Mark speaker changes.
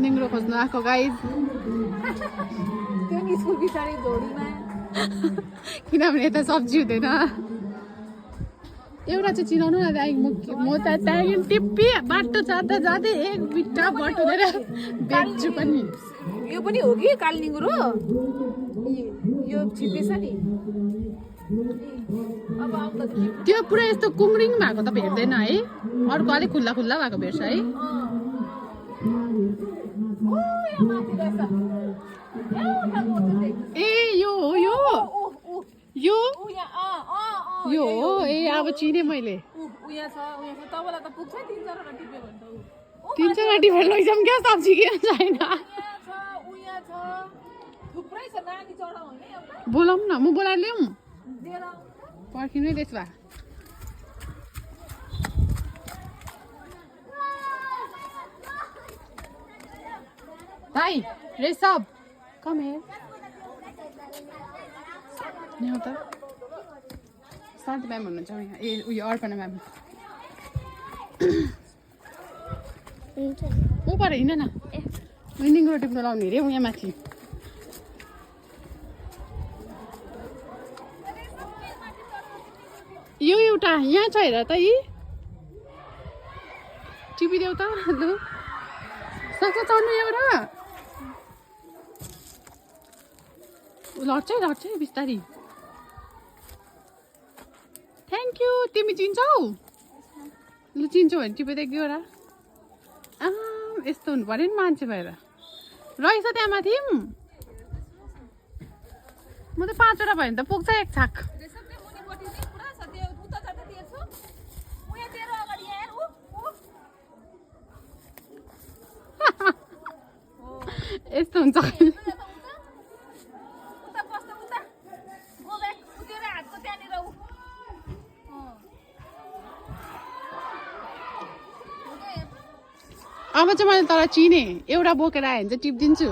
Speaker 1: निङ्ग्रो खोज्नु आएको गाइज
Speaker 2: त्यो नि स्कुल पछाडि झोडीमा
Speaker 1: किनभने यता सब्जी हुँदैन एउटा चाहिँ चिनाउनु न दाइ म त त्यहाँदेखि टिप्पी बाटो जाँदा जाँदै एक बिट्टा बटुलेर बेच्छु पनि
Speaker 2: यो पनि हो कि काली निङ्ग्रो यो छिपेछ नि अब आउँदा
Speaker 1: त्यो पुरा यस्तो कुम्रिङ भएको तपाईँ हेर्दैन है अर्को अलिक खुल्ला खुल्ला भएको भेट्छ है ए यो हो यो यो यो हो ए अब चिने मैले तिन चारवटा टिपेर लैजाउँ क्या सब्जी किन छैन बोलाउँ न म बोलाएर ल्याउँ पर्खिनु है त्यसो भए भाइ रेसब कम हेर यहाँ त शान्ति म्याम हुनुहुन्छ यहाँ ए उयो अर्पणा म्याम ऊ पर हिँड न निङ्ग्रो टिप्नु लाउने अरे यहाँ माथि यो एउटा यहाँ छ हेर त यी टिपिदेऊ त लु सक्छ चढ्नु यहाँबाट लड्छ है बिस्तारी थ्याङ्क यू तिमी चिन्छौ लु चिन्छौ भने टिपेदेखि एउटा यस्तो हुनु पऱ्यो नि मान्छे भएर रहेछ त्यहाँ माथि म त 5 वटा भयो भने त पुग्छ एक छाक यस्तो हुन्छ अब चाहिँ मैले तँलाई चिने एउटा बोकेर आयो भने चाहिँ टिपिदिन्छु